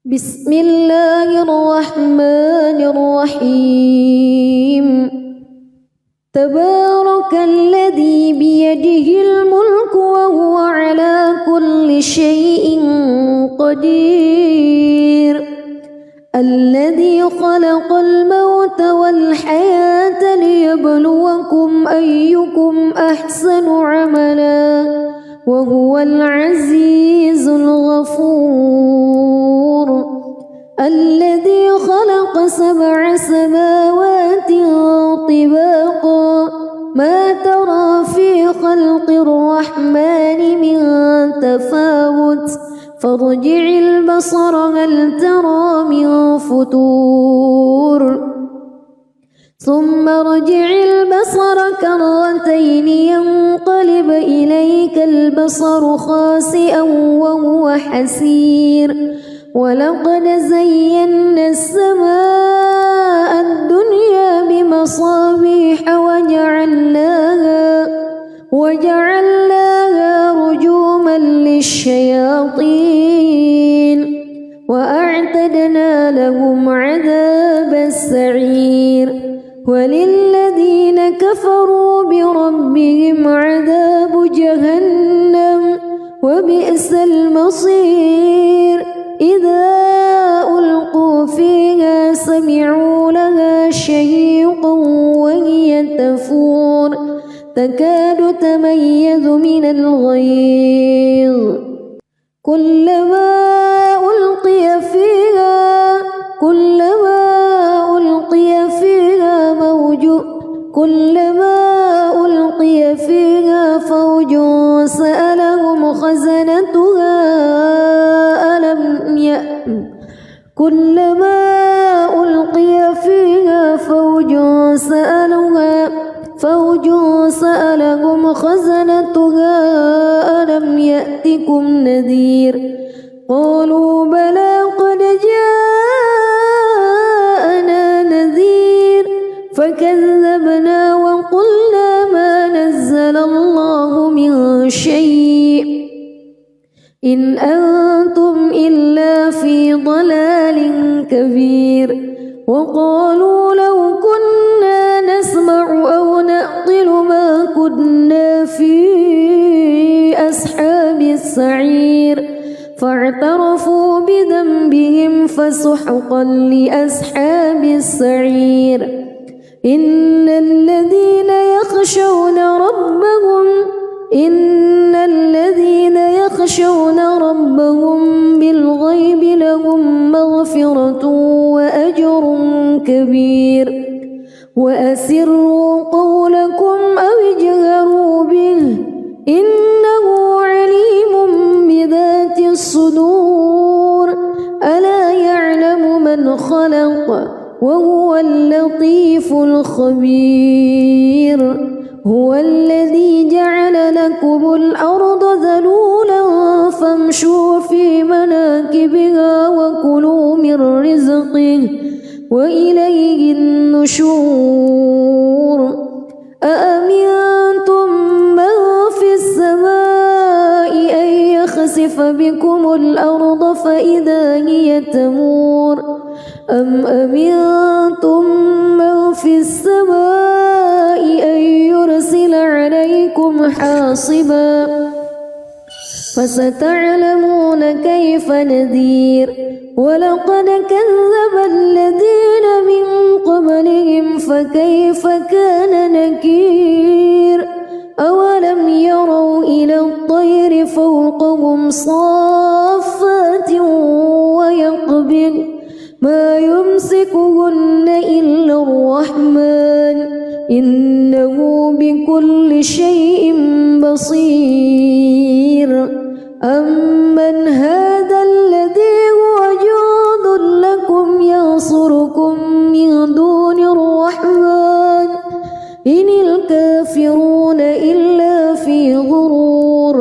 بسم الله الرحمن الرحيم تبارك الذي بيده الملك وهو على كل شيء قدير الذي خلق الموت والحياة ليبلوكم أيكم أحسن عملا وهو العزيز الغفور الذي خلق 7 سماوات طباقا ما ترى في خلق الرحمن من تفاوت فارجع البصر هل ترى من فتور ثم ارجع البصر كرتين ينقلب إليك البصر خاسئا وهو حسير ولقد زينا السماء الدنيا بمصابيح وجعلناها رجوما للشياطين وأعتدنا لهم عذاب السعير وللذين كفروا بربهم عذاب جهنم وبئس المصير إذا ألقوا فيها سمعوا لها شهيقا وهي تفور تكاد تميز من الغيظ كلما ألقي فيها فوج سألهم خزنتها ألم يأتكم نذير قالوا بلى قد جاءنا نذير فكذبنا وقلنا ما نزل الله من شيء إن أنتم إلا في ضلال كبير وقالوا لو كنا نسمع أو نعقل ما كنا في أصحاب السعير فاعترفوا بذنبهم فسحقا لأصحاب السعير إن الذين يخشون ربهم بالغيب لهم مغفرة وأجر كبير وأسروا قولكم أو اجهروا به إنه عليم بذات الصدور ألا يعلم من خلق وهو اللطيف الخبير هو الذي جعل لكم الأرض ذلولا فامشوا في مناكبها وكلوا من رزقه وإليه النشور أأمنتم من في السماء أن يخسف بكم الأرض فإذا هي تمور أم أمنتم من في السماء أن يرسل عليكم حاصبا فستعلمون كيف نذير ولقد كذب الذين من قبلهم فكيف كان نكير أولم يروا إلى الطير فوقهم صافات ويقبض ما يمسكهن إلا الرحمن إنه بكل شيء بصير أمن هذا الذي هو جند لكم ينصركم من دون الرحمن إن الكافرون إلا في غرور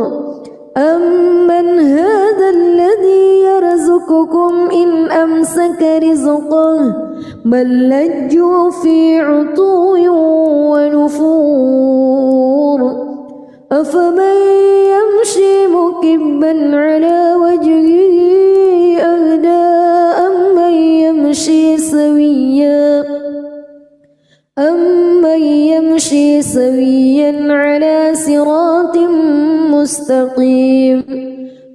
أمن هذا الذي يرزقكم إن أمسك رزقه بل لجوا في عتو ونفور أفمن يمشي مكبا على وجهه أهدى سويا على صراط مستقيم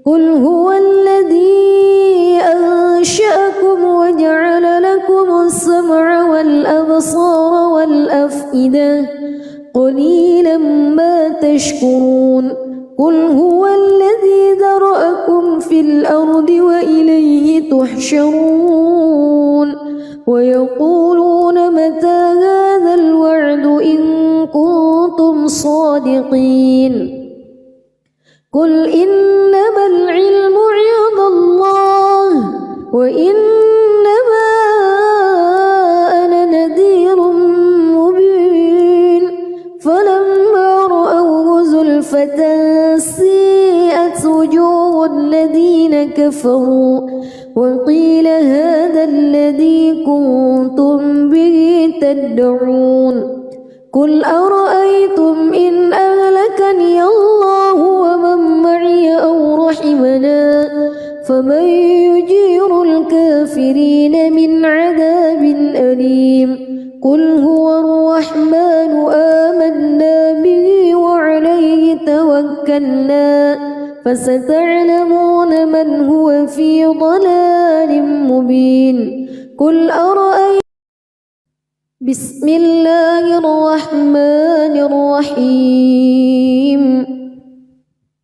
قل هو الذي أنشأكم وجعل لكم السمع والأبصار والأفئدة قليلا ما تشكرون قل هو الذي ذرأكم في الأرض وإليه تحشرون ويقولون متى هذا الوعد إن كنتم صادقين قل إنما العلم عند الله وإنما أنا نذير مبين فلما رأوه زلفة سيئت وجوه الذين كفروا وقيل هذا الذي كنتم به تدعون قل أرأيتم إن أهلكني الله ومن معي أو رحمنا فمن يجير الكافرين من عذاب أليم قل هو الرحمن آمنا به وعليه توكلنا فستعلمون من هو في ضلال مبين قل أرأيتم بسم الله الرحمن الرحيم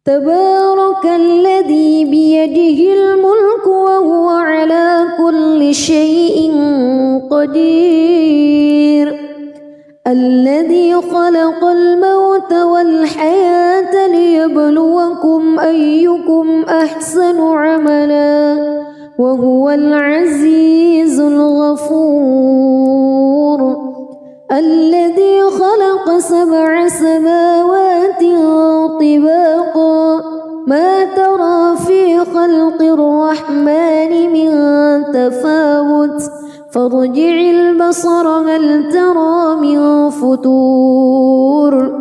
تبارك الذي بيده الملك وهو على كل شيء قدير الذي خلق الموت والحياة ليبلوكم أيكم أحسن عملا وهو العزيز الغفور الذي خلق 7 سماوات طباقا ما ترى في خلق الرحمن من تفاوت فارجع البصر هل ترى من فتور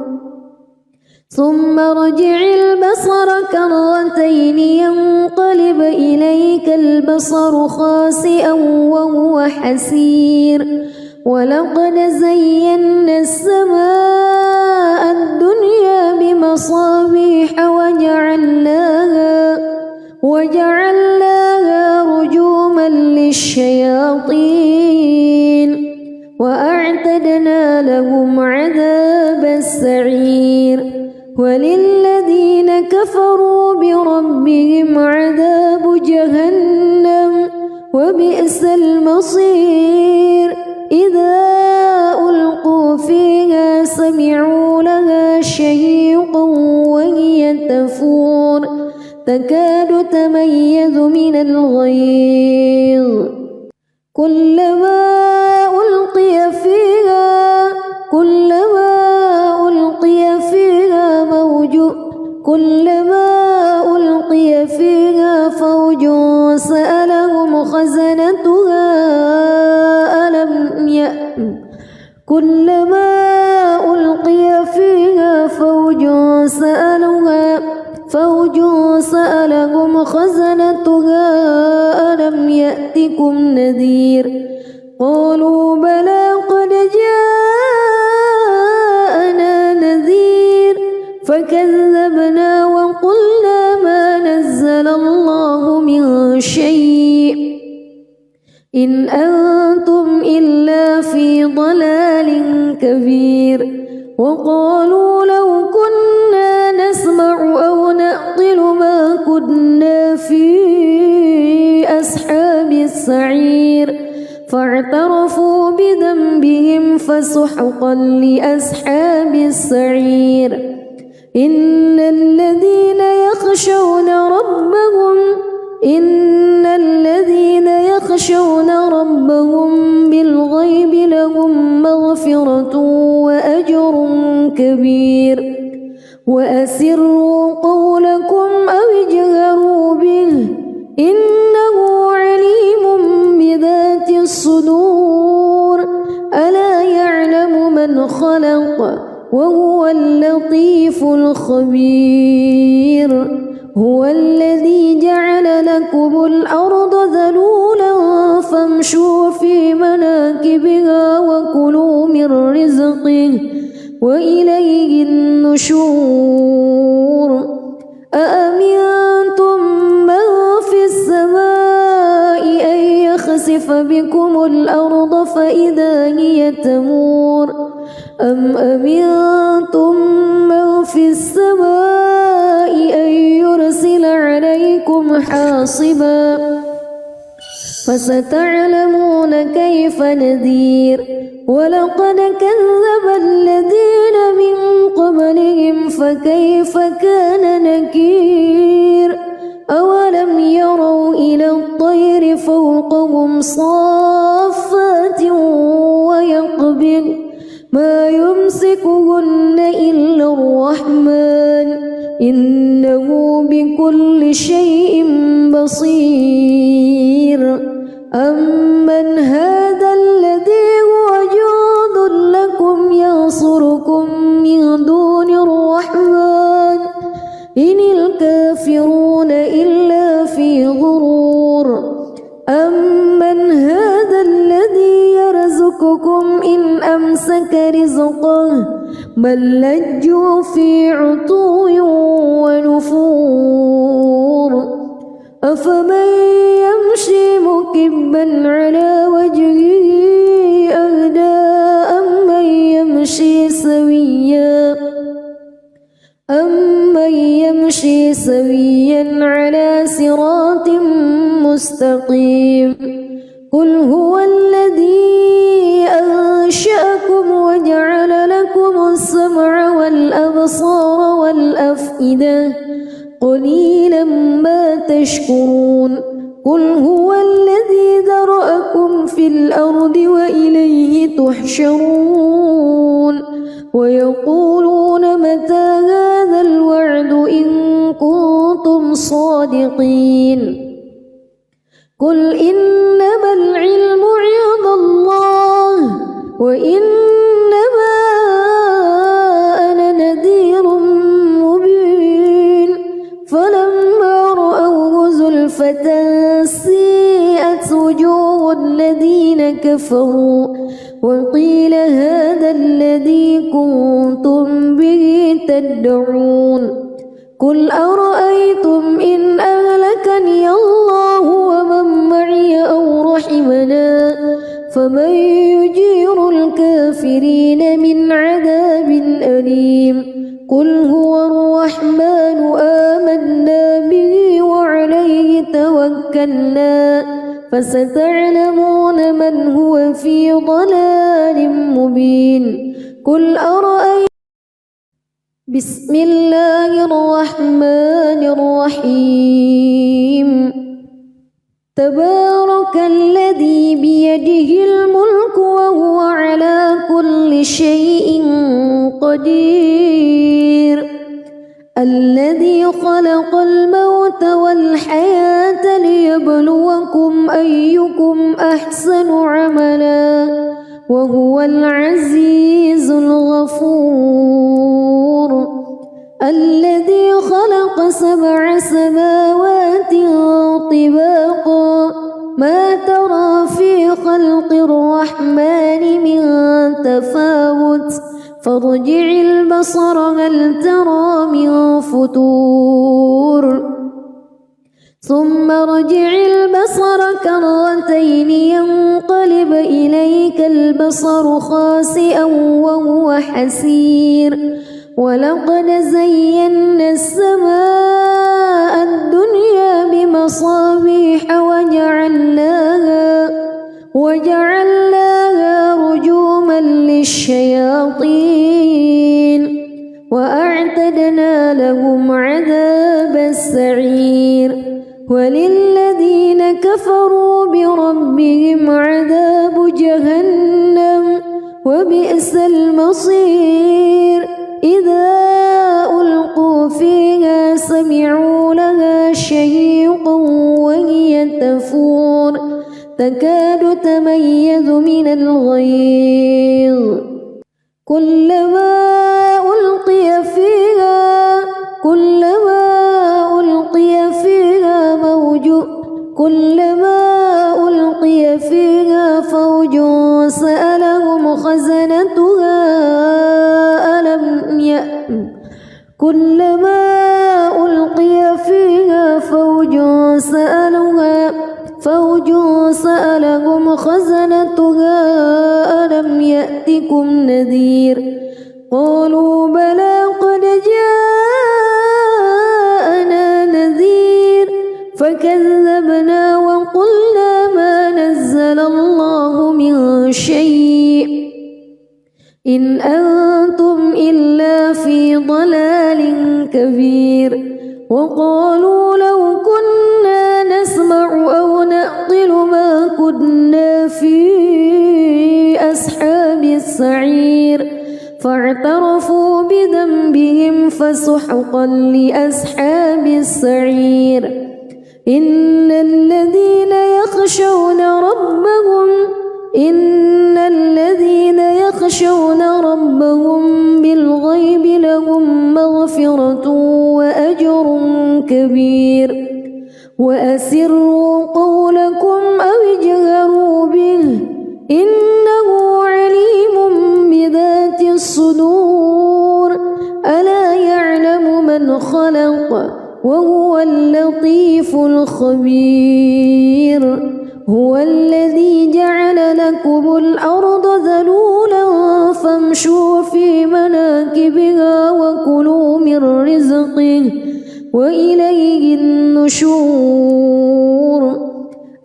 ثم ارجع البصر كرتين ينقلب إليك البصر خاسئا وهو حسير ولقد زينا السماء الدنيا بمصابيح وجعلناها رجوما للشياطين وأعتدنا لهم عذاب السعير وللذين كفروا بربهم عذاب جهنم وبئس المصير إذا ألقوا فيها سمعوا لها شهيقا وهي تفور تكاد تميز من الغيظ كلما ألقي فيها فوج سألهم خزنتها كلما ألقي فيها فوج سألهم خزنتها ألم يأتكم نذير قالوا بلى قد جاءنا نذير فكذبنا وقلنا ما نزل الله من شيء إن أنتم إلا في ضلال كبير وقالوا لو كنا نسمع أو نعقل ما كنا في أصحاب السعير فاعترفوا بذنبهم فسحقا لأصحاب السعير إن الذين يخشون ربهم بالغيب لهم مغفرة وأجر كبير وأسروا قولكم أو اجهروا به إنه عليم بذات الصدور ألا يعلم من خلق وهو اللطيف الخبير هو الذي جعل لكم الأرض ذلولا فامشوا في مناكبها وكلوا من رزقه وإليه النشور أأمنتم من في السماء أن يخسف بكم الأرض فإذا هي تمور أم أمنتم من في السماء أن يرسل عليكم حاصبا فستعلمون كيف نذير ولقد كذب الذين من قبلهم فكيف كان نكير أولم يروا إلى الطير فوقهم صافات ويقبض ما يمسكهن إلا الرحمن إنه بكل شيء بصير أمن هذا الذي هو جند لكم ينصركم من دون الرحمن إن الكافرون إلا في غرور أمن هذا الذي يرزقكم إن أمسك رزقه بل لجوا في عتو ونفور أفمن يمشي مكبا على وجهه أهدى أمن يمشي سويا على صراط مستقيم قل هو الذي أنشأكم وجعل لكم السمع والأبصار والأفئدة قليلا ما تشكرون قل هو الذي ذرأكم في الأرض وإليه تحشرون ويقولون متى هذا الوعد إن كنتم صادقين قل إنما العلم عند الله وإنما أنا نذير مبين فلما رأوه زلفة سيئت وجوه الذين كفروا وقيل هذا الذي كنتم به تدعون قل أرأيتم إن أهلكني الله ومن معي أو رحمنا فمن يجير الكافرين من عذاب أليم قل هو الرحمن آمنا به وعليه توكلنا فستعلمون من هو في ضلال مبين قل أرأيتم بسم الله الرحمن الرحيم تبارك الذي بيده الملك وهو على كل شيء قدير الذي خلق الموت والحياة ليبلوكم أيكم أحسن عملا وهو العزيز الغفور الذي خلق 7 سماوات طباقا ما ترى في خلق الرحمن من تفاوت فارجع البصر هل ترى من فتور ثم ارجع البصر كرتين ينقلب إليك البصر خاسئا وهو حسير ولقد زينا السماء الدنيا بمصابيح وجعلناها رجوما للشياطين وأعتدنا لهم عذاب السعير وللذين كفروا بربهم عذاب جهنم وبئس المصير إذا ألقوا فيها سمعوا لها شهيقا وهي تفور تكاد تميز من الغيظ كلما ألقي فيها فوج سألهم خزنتها كلما ألقي فيها فوج سألهم خزنتها ألم يأتكم نذير قالوا بلى قد جاءنا نذير فكذبنا وقلنا ما نزل الله من شيء إن أنتم إلا في ضلال كبير وقالوا لو كنا نسمع أو نعقل ما كنا في أصحاب السعير فاعترفوا بذنبهم فسحقا لأصحاب السعير إن الذين يخشون ربهم بالغيب لهم مغفرة وأجر كبير وأسروا قولكم أو اجهروا به إنه عليم بذات الصدور ألا يعلم من خلق وهو اللطيف الخبير هو الذي جعل لكم الأرض ذلولا فامشوا في مناكبها وكلوا من رزقه وإليه النشور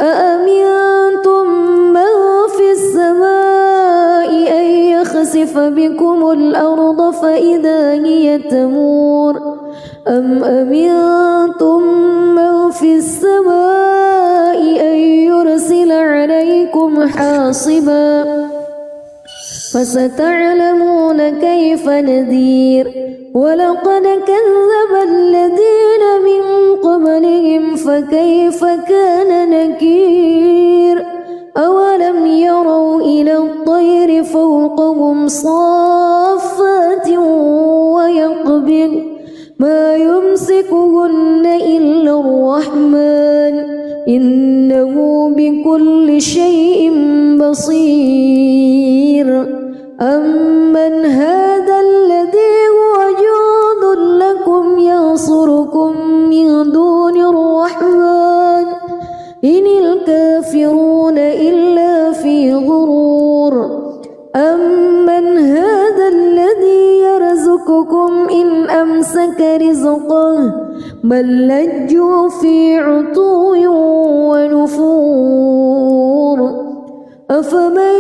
أأمنتم من في السماء أن يخسف بكم الأرض فإذا هي تمور أم أمنتم من في السماء أن يرسل عليكم حاصبا فستعلمون كيف نذير ولقد كذب الذين من قبلهم فكيف كان نكير أولم يروا إلى الطير فوقهم صافات ويقبض ما يمسكهن إلا الرحمن إنه بكل شيء بصير أمن هذا الذي هو جند لكم ينصركم من دون الرحمن إن الكافرون إلا في غرور أمن هذا الذي يرزقكم إن أمسك رزقه بل لجوا في عتو ونفور أفمن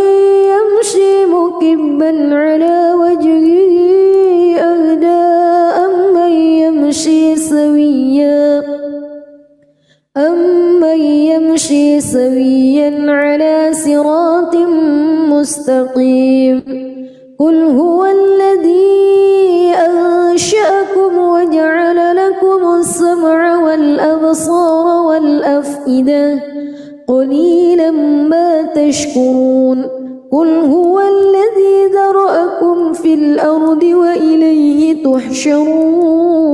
يمشي مكبا على وجهه أهدى أمن يمشي سويا على صراط مستقيم قل هو الذي أنشأكم وجعل لكم السمع والأبصار والأفئدة قليلا ما تشكرون قل هو الذي ذرأكم في الأرض وإليه تحشرون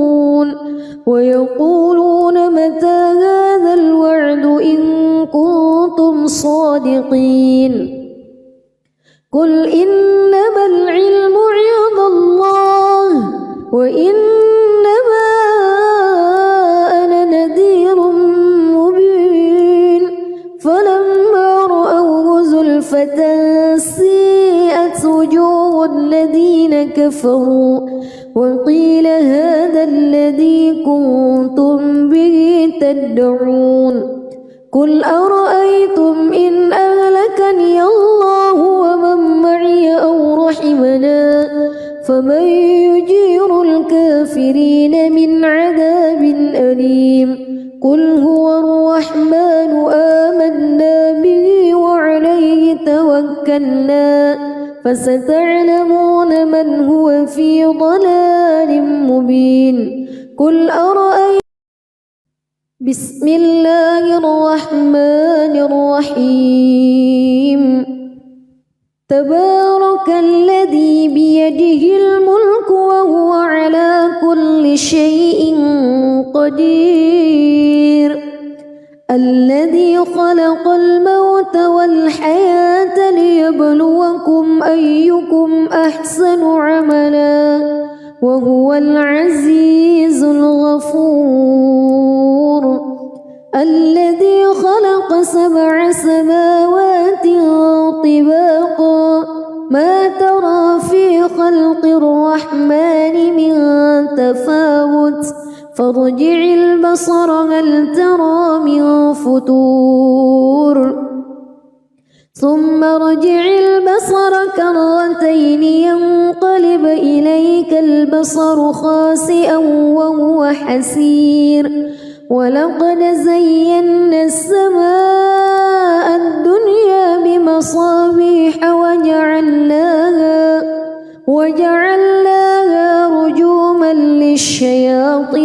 ويقولون متى هذا الوعد إن كنتم صادقين قل إنما العلم عند الله وإنما أنا نذير مبين فلما رأوه زلفة سيئت وجوه الذين كفروا وقيل هذا الذي كنتم به تدعون قل أرأيتم إن أهلكني الله ومن معي أو رحمنا فمن يجير الكافرين من عذاب أليم قل هو الرحمن آمنا به وعليه توكلنا فستعلمون من هو في ضلال مبين قل أرأيتم بسم الله الرحمن الرحيم تبارك الذي بيده الملك وهو على كل شيء قدير الذي خلق الموت والحياة ليبلوكم أيكم أحسن عملا وهو العزيز الغفور الذي خلق 7 سماوات طباقا ما ترى في خلق الرحمن من تفاوت فارجع البصر هل ترى من فطور ثم ارجع البصر كرتين ينقلب إليك البصر خاسئا وهو حسير ولقد زينا السماء الدنيا بمصابيح وجعلناها رجوما للشياطين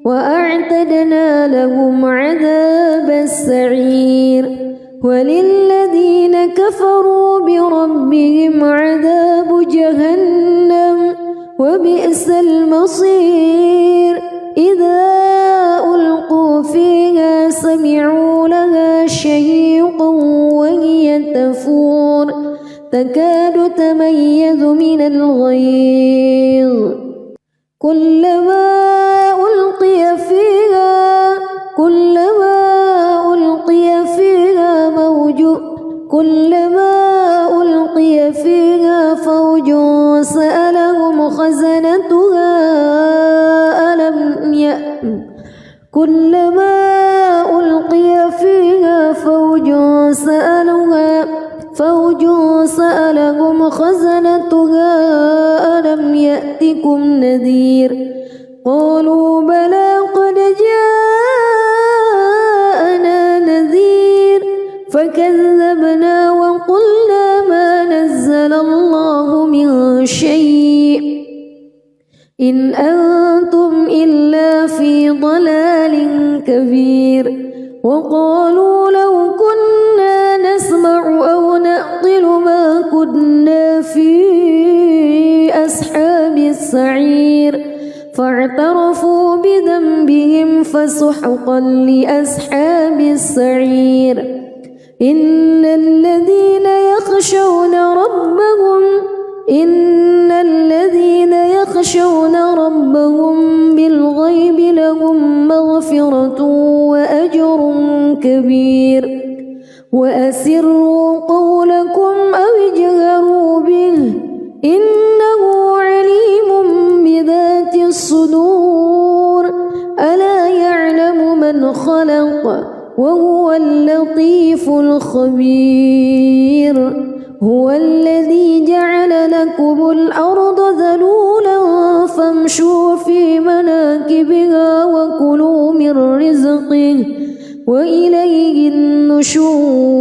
وأعتدنا لهم عذاب السعير وللذين كفروا بربهم عذاب جهنم وبئس المصير إذا ألقوا فيها سمعوا لها شهيقا وهي تفور تكاد تميز من الغيظ كلما ألقي فيها فوج سألهم خزنتها ألم يأتكم نذير قالوا بلى قد جاءنا نذير فكذبنا وقلنا ما نزل الله من شيء إن أنتم إلا في ضلال كبير وقالوا لو كنا نسمع أو نعقل ما كنا في أصحاب السعير فاعترفوا بذنبهم فسحقا لأصحاب السعير إن الذين يخشون ربهم بالغيب لهم مغفرة وأجر كبير وأسروا قولكم أو اجهروا به إنه عليم بذات الصدور ألا يعلم من خلق وهو اللطيف الخبير هو الذي جعل لكم الأرض ذلولا فامشوا في مناكبها وكلوا من رزقه وإليه النشور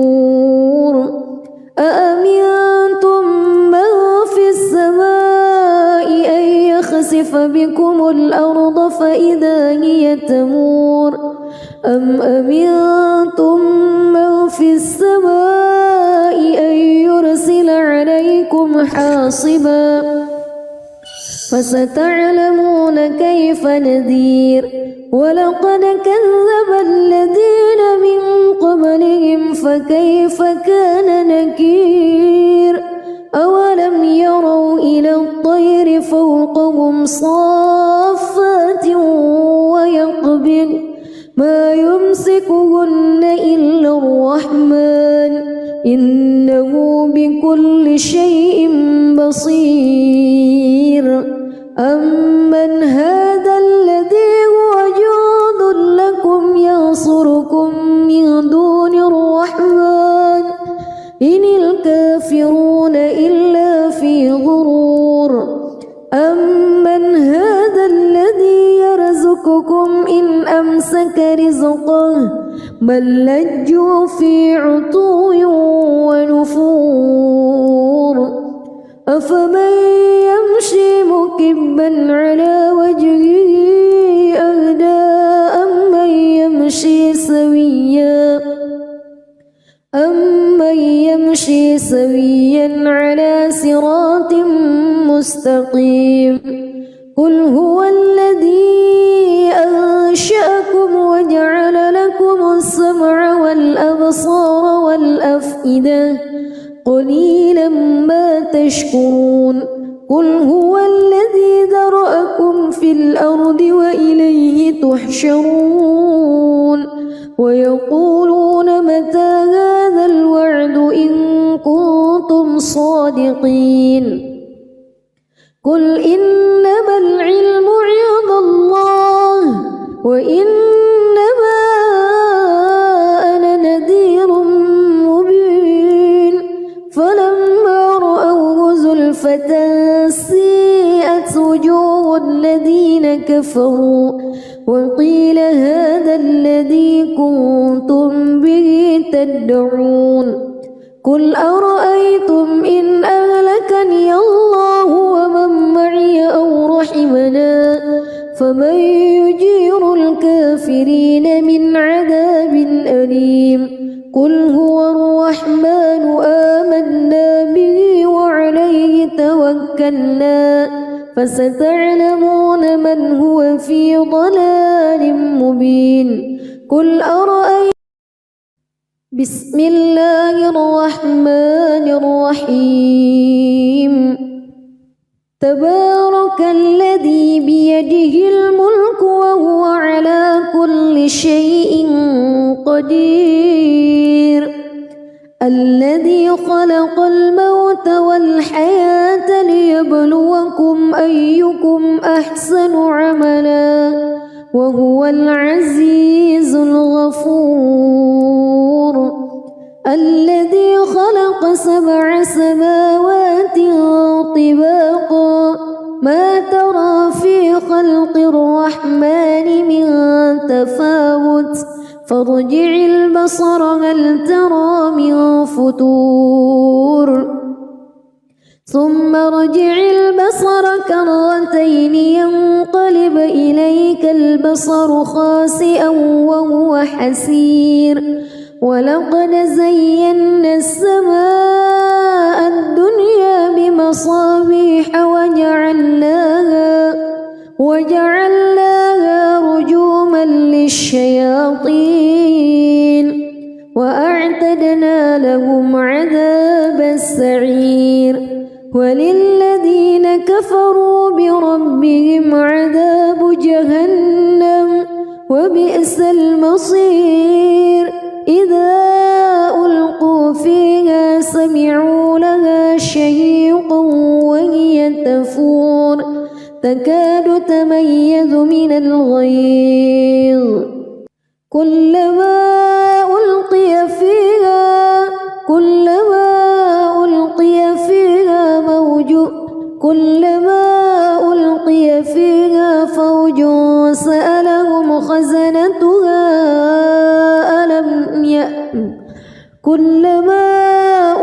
أأمنتم من في السماء أن يخسف بكم الأرض فإذا هي تمور أم أمنتم من في السماء أن يرسل عليكم حاصبا فستعلمون كيف نذير ولقد كذب الذين من قبلهم فكيف كان نكير أولم يروا إلى الطير فوقهم صافات ويقبض ما يمسكهن إلا الرحمن إنه بكل شيء بصير أمن هذا الذي هو جند لكم ينصركم من دون الرحمن إن الكافرون إلا في غرور أمن هذا الذي يرزقكم إن أمسك رزقه بل لجوا في عتو ونفور أفمن يمشي مكبا على وجهه أهدى أمن يمشي سويا على صراط مستقيم قل هو الذي أنشأكم وجعل لكم السمع والأبصار والأفئدة قليلا ما تشكرون قل هو الذي ذرأكم في الأرض وإليه تحشرون ويقولون متى هذا الوعد إن كنتم صادقين قل إنما العلم عند الله وإنما أنا نذير مبين فلما رأوه زلفة سيئت وجوه الذين كفروا وقيل هذا الذي كنتم به تدعون قل أرأيتم إن أهلكني الله ومن معي أو رحمنا فمن يجير الكافرين من عذاب أليم قل هو الرحمن آمنا به وعليه توكلنا فستعلمون من هو في ضلال مبين قل أرأيتم بسم الله الرحمن الرحيم تبارك الذي بيده الملك وهو على كل شيء قدير الذي خلق الموت والحياة ليبلوكم أيكم أحسن عملا وهو العزيز الغفور الذي خلق 7 سماوات طباقا ما ترى في خلق الرحمن من تفاوت فارجع البصر هل ترى من فتور ثم ارجع البصر كرتين ينقلب إليك البصر خاسئا وهو حسير ولقد زينا السماء الدنيا بمصابيح وجعلناها رجوما للشياطين وأعتدنا لهم عذاب السعير وللذين كفروا بربهم عذاب جهنم وبئس المصير إذا ألقوا فيها سمعوا لها شهيقا وهي تفور تكاد تميز من الغيظ كلما ألقي فيها فوج سألهم خزنتها كلما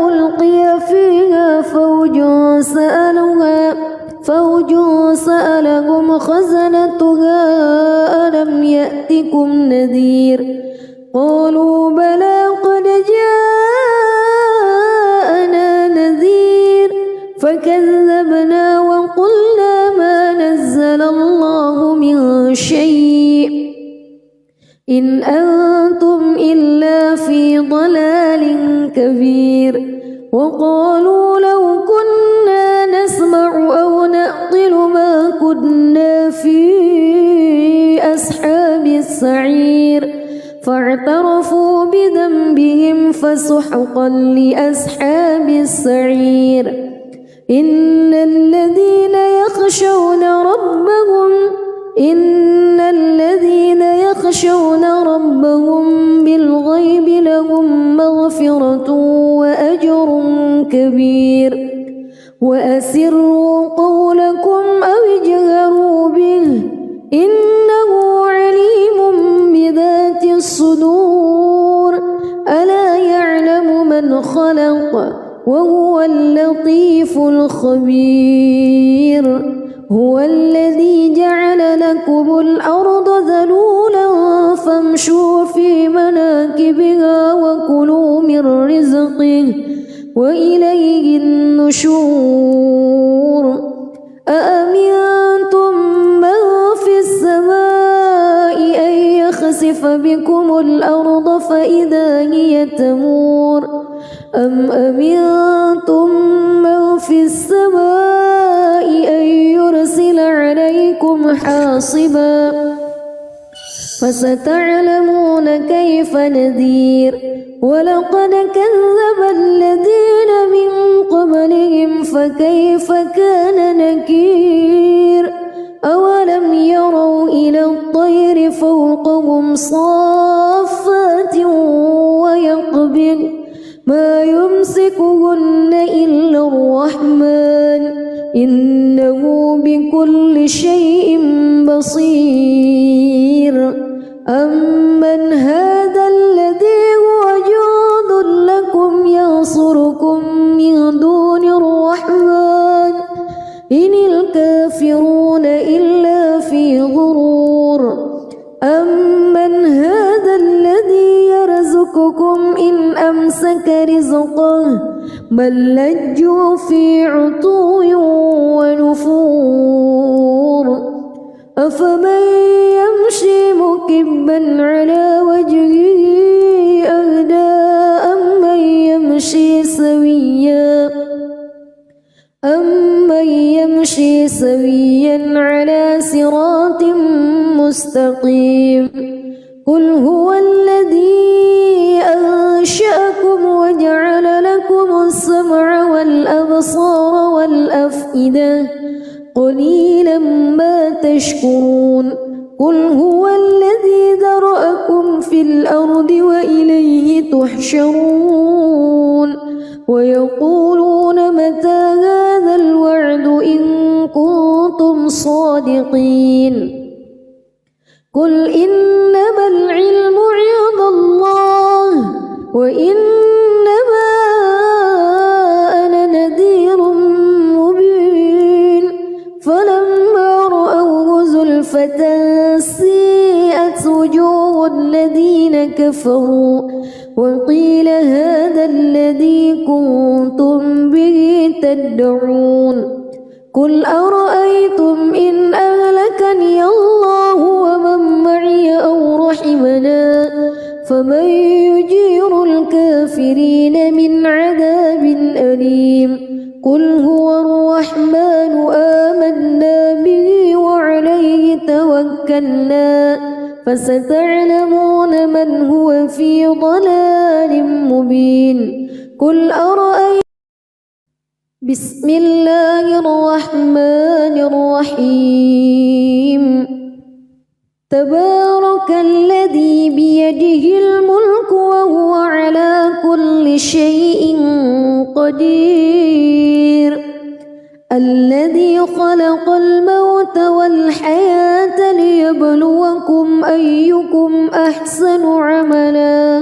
ألقي فيها فوج سألهم خزنتها ألم يأتكم نذير قالوا بلى قد جاءنا نذير فكذبنا وقلنا ما نزل الله من شيء إن أنتم إلا في ضلال كبير وقالوا لو كنا نسمع أو نعقل ما كنا في أصحاب السعير فاعترفوا بذنبهم فسحقا لأصحاب السعير إن الذين يخشون ربهم بالغيب لهم مغفرة وأجر كبير وأسروا قولكم أو اجهروا به إنه عليم بذات الصدور ألا يعلم من خلق وهو اللطيف الخبير هو الذي جعل لكم الأرض ذلولا فامشوا في مناكبها وكلوا من رزقه وإليه النشور أأمنتم من في السماء أن يخسف بكم الأرض فإذا هي تمور أم أمنتم من في السماء حاصبا فستعلمون كيف نذير ولقد كذب الذين من قبلهم فكيف كان نكير أولم يروا إلى الطير فوقهم صافات ويقبض ما يمسكهن إلا الرحمن إنه بكل شيء بصير أمن هذا الذي هو جند لكم ينصركم من دون الرحمن إن الكافرون إلا في غرور أمن هذا الذي يرزقكم إن أمسك رزقه بل لجوا في عتو ونفور أفمن يمشي مكبا على وجهه أهدى أمن يمشي سويا على صراط مستقيم قل هو الذي أنشأكم وجعل لكم السمع والأبصار والأفئدة قليلا ما تشكرون قل هو الذي ذرأكم في الأرض وإليه تحشرون ويقولون متى هذا الوعد إن كنتم صادقين قل إنما العلم عند الله وإنما أنا نذير مبين فلما رأوه زلفة سيئت وجوه الذين كفروا وقيل هذا الذي كنتم به تدعون قل أرأيتم إن أهلكني الله ومن معي أو رحمنا فمن يجير الكافرين من عذاب أليم قل هو الرحمن آمنا به وعليه توكلنا فستعلمون من هو في ضلال مبين قل أرأيتم بسم الله الرحمن الرحيم تبارك الذي بيده الملك وهو على كل شيء قدير الذي خلق الموت والحياة ليبلوكم أيكم أحسن عملا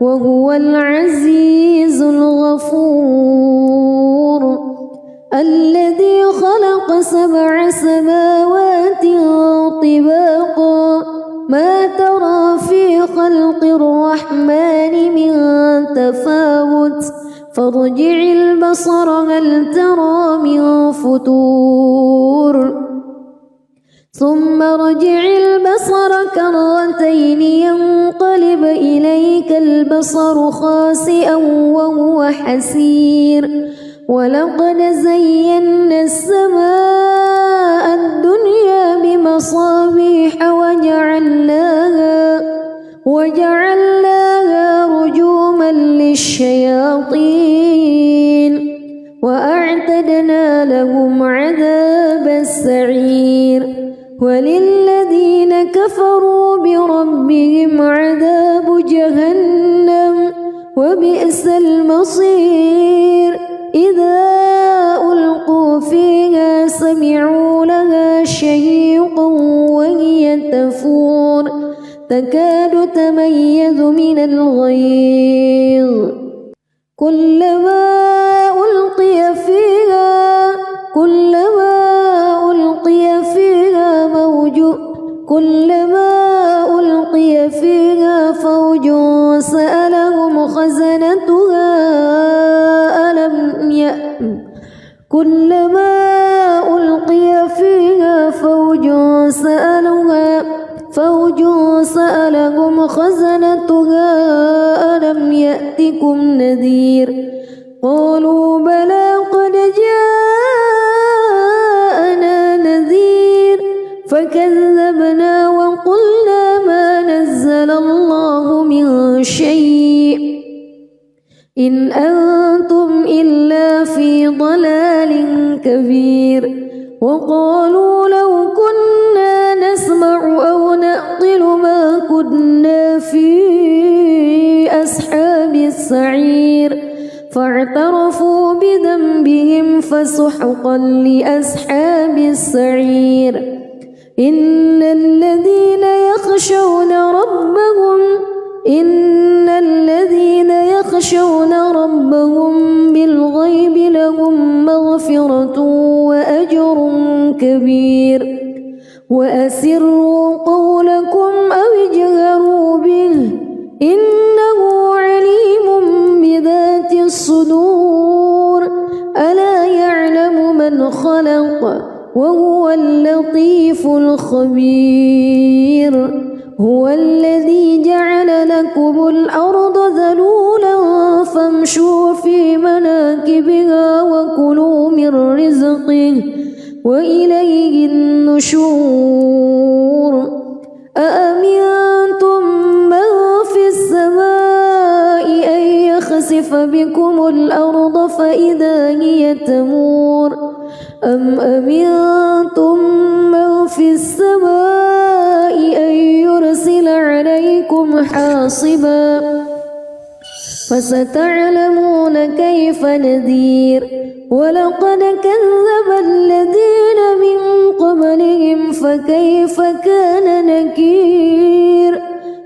وهو العزيز الغفور الذي خلق 7 سماوات طباقا ما ترى في خلق الرحمن من تفاوت فارجع البصر هل ترى من فتور ثم ارجع البصر كرتين ينقلب إليك البصر خاسئا وهو حسير ولقد زينا السماء الدنيا بمصابيح وجعلناها رجوما للشياطين وأعتدنا لهم عذاب السعير وللذين كفروا بربهم عذاب جهنم وبئس المصير إذا ألقوا فيها سمعوا لها شهيقا وهي تفور تكاد تميز من الغيظ كلما ألقي فيها فوج سألهم خزنتها كلما ألقي فيها فوج سألهم خزنتها ألم يأتكم نذير قالوا بلى قد جاءنا نذير شيء إن أنتم إلا في ضلال كبير وقالوا لو كنا نسمع أو نعقل ما كنا في أصحاب السعير فاعترفوا بذنبهم فسحقا لأصحاب السعير إن الذين يخشون ربهم بالغيب لهم مغفرة وأجر كبير وأسروا قولكم أو اجهروا به إنه عليم بذات الصدور ألا يعلم من خلق وهو اللطيف الخبير هو الذي جعل لكم الأرض ذلولا فامشوا في مناكبها وكلوا من رزقه وإليه النشور أأمنتم من في السماء أن يخسف بكم الأرض فإذا هي تمور أم أمنتم من في السماء أن يرسل عليكم حاصبا فستعلمون كيف نذير ولقد كذب الذين من قبلهم فكيف كان نكير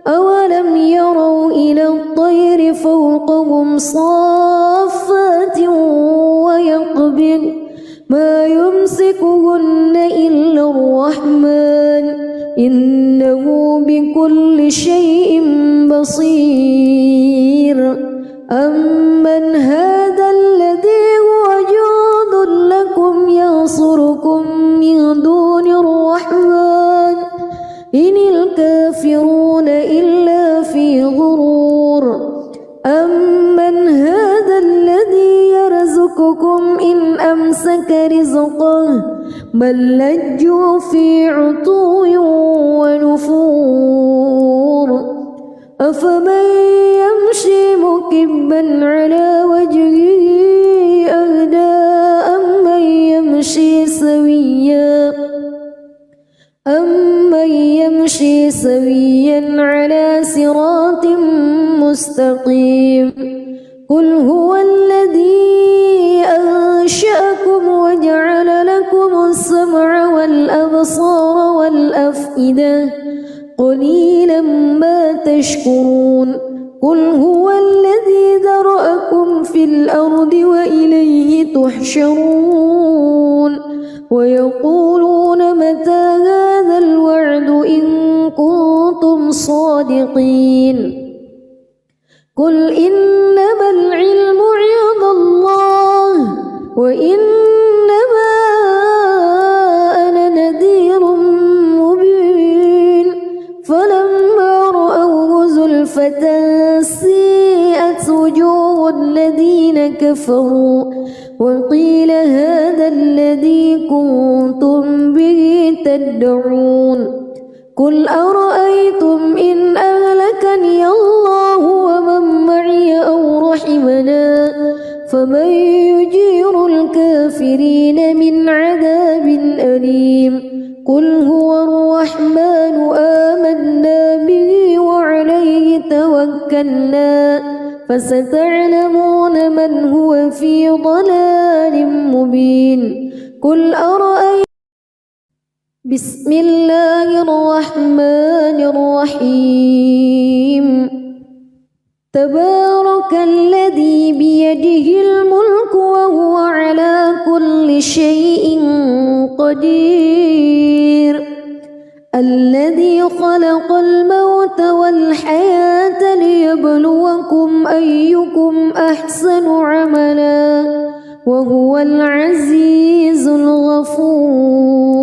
أولم يروا إلى الطير فوقهم صافات ويقبض ما يمسكهن إلا الرحمن إنه بكل شيء بصير أمن هذا الذي هو جند لكم ينصركم من دون الرحمن إن الكافرون إلا في غرور أمن هذا الذي يرزقكم إن أمسك رزقه بل لجوا في عتو ونفور أفمن يمشي مكبا على وجهه أهدى أمن يمشي سويا على صراط مستقيم قل هو الذي أنشأكم وجعل لكم السمع والأبصار والأفئدة قليلا ما تشكرون قل هو الذي ذرأكم في الأرض وإليه تحشرون ويقولون متى هذا الوعد إن كنتم صادقين قل إنما العلم عند الله وإنما أنا نذير مبين فلما رأوه زلفة سيئت وجوه الذين كفروا وقيل هذا الذي كنتم به تدعون قل أرأيتم إن أهلكني الله ومن معي أو رحمنا فمن يجير الكافرين من عذاب أليم قل هو الرحمن آمنا به وعليه توكلنا فستعلمون من هو في ضلال مبين قل أرأيتم بسم الله الرحمن الرحيم تبارك الذي بيده الملك وهو على كل شيء قدير الذي خلق الموت والحياة ليبلوكم أيكم أحسن عملا وهو العزيز الغفور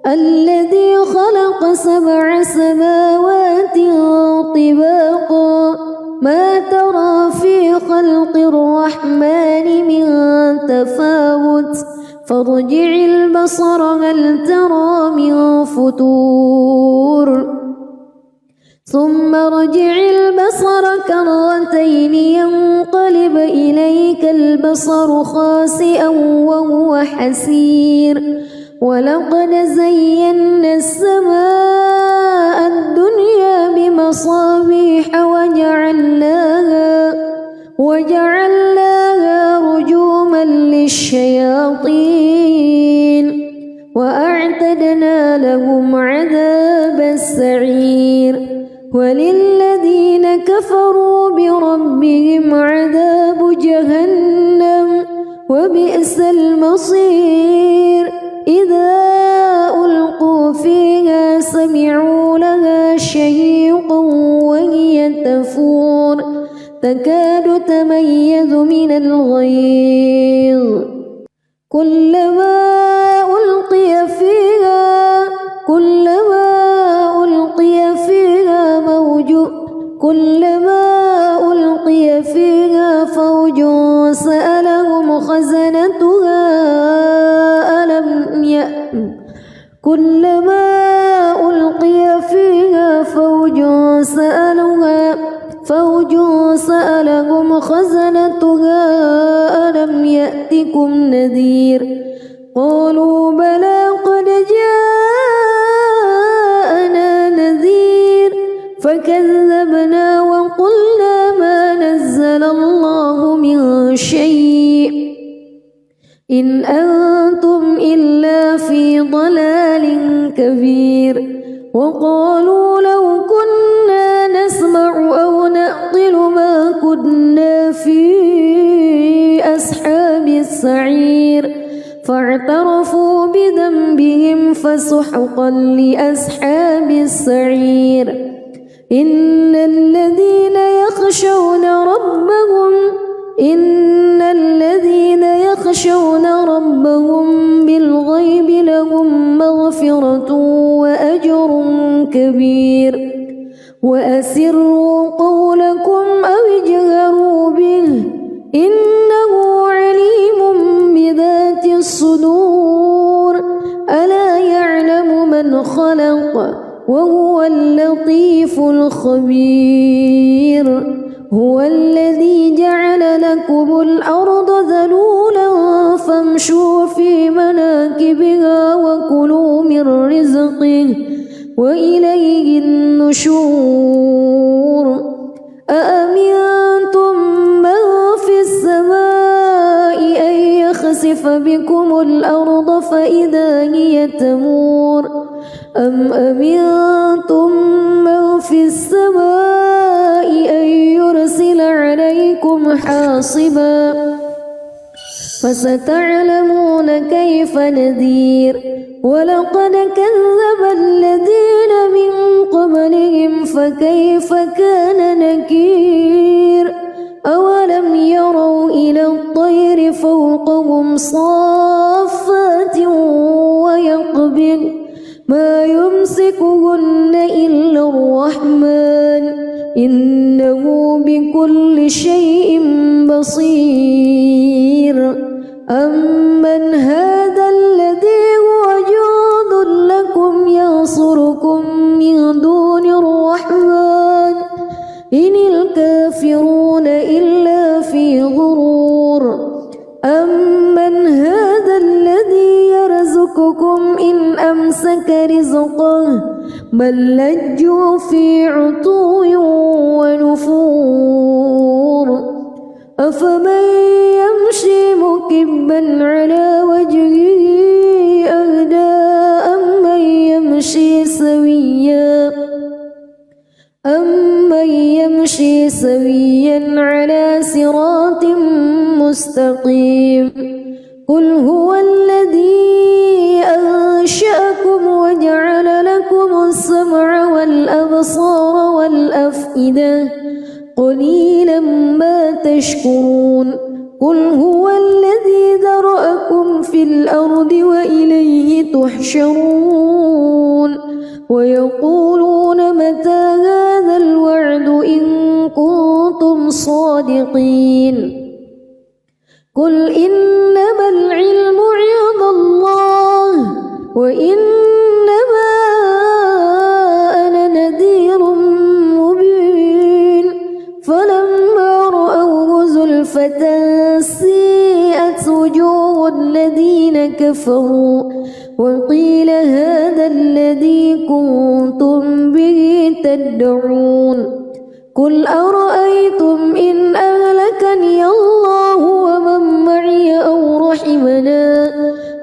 الذي خلق 7 سماوات طباقا ما ترى في خلق الرحمن من تفاوت فارجع البصر هل ترى من فتور ثم رجع البصر كرتين ينقلب إليك البصر خاسئا وهو حسير ولقد زينا السماء الدنيا بمصابيح وجعلناها رجوما للشياطين وأعتدنا لهم عذاب السعير وللذين كفروا بربهم عذاب جهنم وبئس المصير إذا ألقوا فيها سمعوا لها شهيقا وهي تفور تكاد تميز من الغيظ كلما ألقي فيها فوج سألهم خزنتها ألم يأتكم نذير قالوا بلى قد جاءنا نذير فكذبنا وقلنا ما نزل الله من شيء إن أنتم إلا في ضلال كبير وقالوا لو كنا نسمع أو نعقل ما كنا في أصحاب السعير فاعترفوا بذنبهم فسحقا لأصحاب السعير إن الذين يخشون ربهم بالغيب لهم مغفرة وأجر كبير وأسروا قولكم أو اجهروا به إنه عليم بذات الصدور ألا يعلم من خلق وهو اللطيف الخبير هو الذي جعل لكم الأرض ذلولا فامشوا في مناكبها وكلوا من رزقه وإليه النشور أأمنتم من في السماء أن يخسف بكم الأرض فإذا هي تمور أم أمنتم من في السماء أن يرسل عليكم حاصبا فستعلمون كيف نذير ولقد كذب الذين من قبلهم فكيف كان نكير أولم يروا إلى الطير فوقهم صافات ويقبض ما يمسكهن إلا الرحمن إنه بكل شيء بصير أمن هذا الذي هو جند لكم ينصركم من دون الرحمن إن الكافرون إلا في غرور أمن هذا الذي يرزقكم إن أمسك رزقه بل لجوا في عتو ونفور أفمن يمشي مكبا على وجهه أهدى أمن يمشي سويا على صراط مستقيم قل هو الذي أنشأكم وجعل لكم السمع والأبصار والأفئدة قليلا ما تشكرون قل هو الذي ذرأكم في الأرض وإليه تحشرون ويقولون متى هذا الوعد إن كنتم صادقين قل إنما العلم عند الله وإنما أنا نذير فتسيئت وجوه الذين كفروا وقيل هذا الذي كنتم به تدعون قل أرأيتم إن أهلكني الله ومن معي أو رحمنا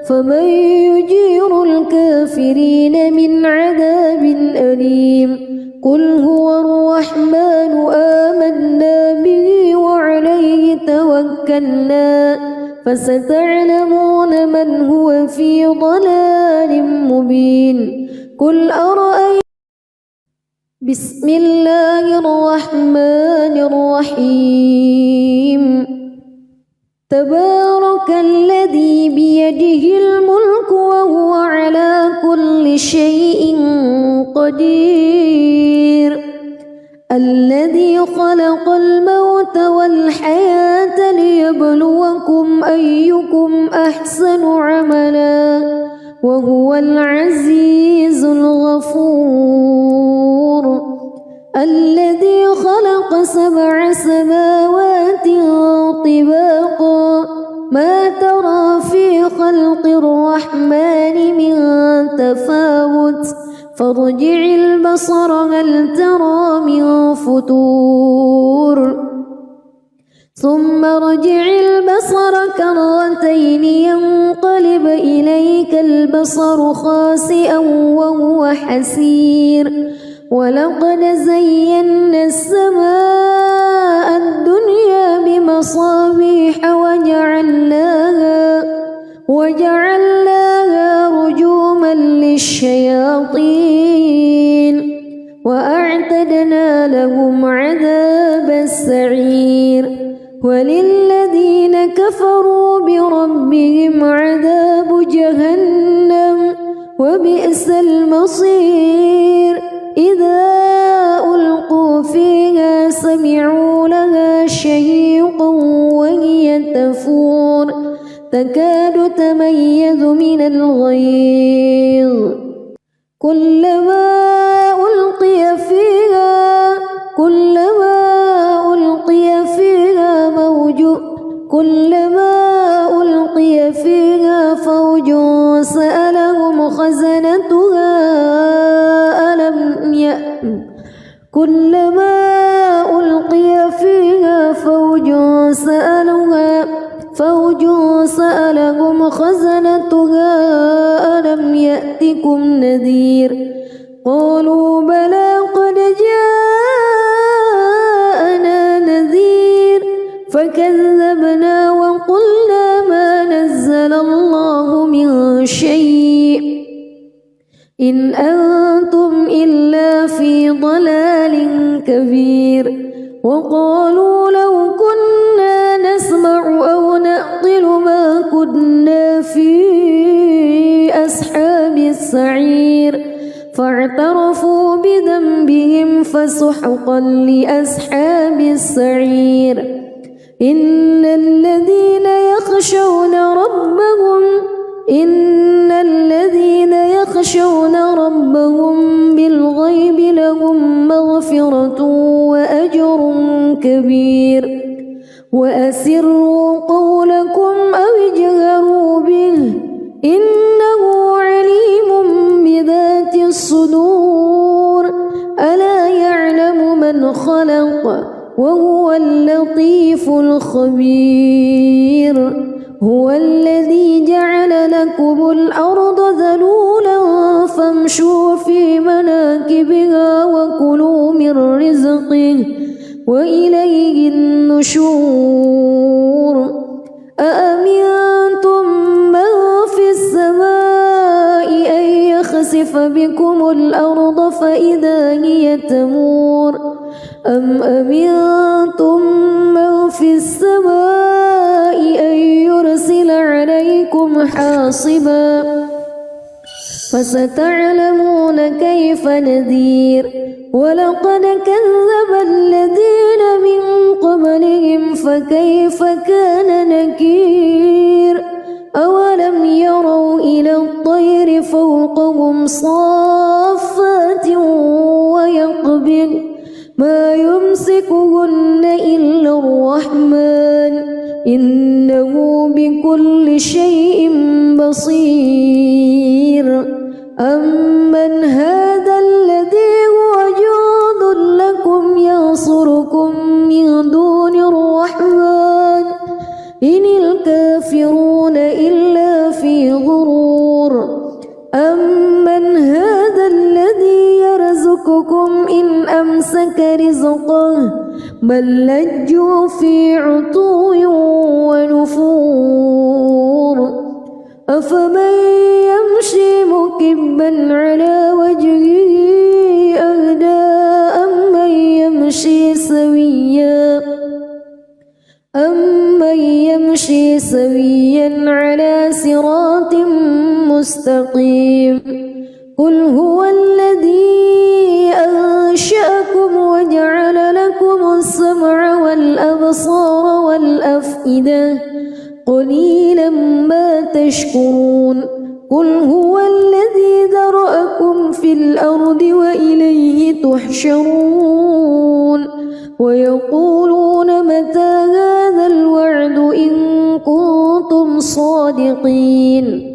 فمن يجير الكافرين من عذاب أليم قل هو الرحمن آمنا به وعليه توكلنا فستعلمون من هو في ضلال مبين قل أرأيتم بسم الله الرحمن الرحيم تبارك الذي بيده الملك وهو على كل شيء قدير الذي خلق الموت والحياة ليبلوكم أيكم أحسن عملا وهو العزيز الغفور الذي خلق 7 سماوات طباقا ما ترى في خلق الرحمن من تفاوت فارجع البصر هل ترى من فتور ثم ارجع البصر كرتين ينقلب إليك البصر خاسئا وهو حسير ولقد زينا السماء الدنيا بمصابيح وجعلناها رجوما للشياطين وأعتدنا لهم عذاب السعير وللذين كفروا بربهم عذاب جهنم وبئس المصير إذا ألقوا فيها سمعوا لها شهيقا وهي تفور تكاد تميز من الغيظ كلما ألقي فيها فوج سألهم خزنتها كلما ألقي فيها فوج سألهم خزنتها ألم يأتكم نذير قالوا بلى قد جاءنا نذير فكذبنا وقلنا ما نزل الله من شيء إن أنتم إلا في ضلال كبير وقالوا لو كنا نسمع أو نعقل ما كنا في أصحاب السعير فاعترفوا بذنبهم فسحقا لأصحاب السعير إن الذين يخشون ربهم بالغيب لهم مغفرة وأجر كبير وأسروا قولكم أو اجهروا به إنه عليم بذات الصدور ألا يعلم من خلق وهو اللطيف الخبير هو الذي جعل لكم الأرض ذلولا فامشوا في مناكبها وكلوا من رزقه وإليه النشور أأمنتم من في السماء أن يخسف بكم الأرض فإذا هي تمور أم أمنتم من في السماء أن يرسل عليكم حاصبا فستعلمون كيف نذير ولقد كذب الذين من قبلهم فكيف كان نكير أولم يروا إلى الطير فوقهم صافات ويقبض ما يمسكه يدعون إلا الرحمن إنه بكل شيء بصير أمن هذا الذي هو جند لكم ينصركم من دون الرحمن إن الكافرون إلا في غرور أمن هذا الذي يرزقكم إن أمسك رزقه بل لجوا في عتو ونفور أفمن يمشي مكبا على وجهه أهدى أمن يمشي سويا على صراط مستقيم قل هو الذي أنشأكم وجعل لكم السمع والأبصار والأفئدة قليلا ما تشكرون قل هو الذي ذرأكم في الأرض وإليه تحشرون ويقولون متى هذا الوعد إن كنتم صادقين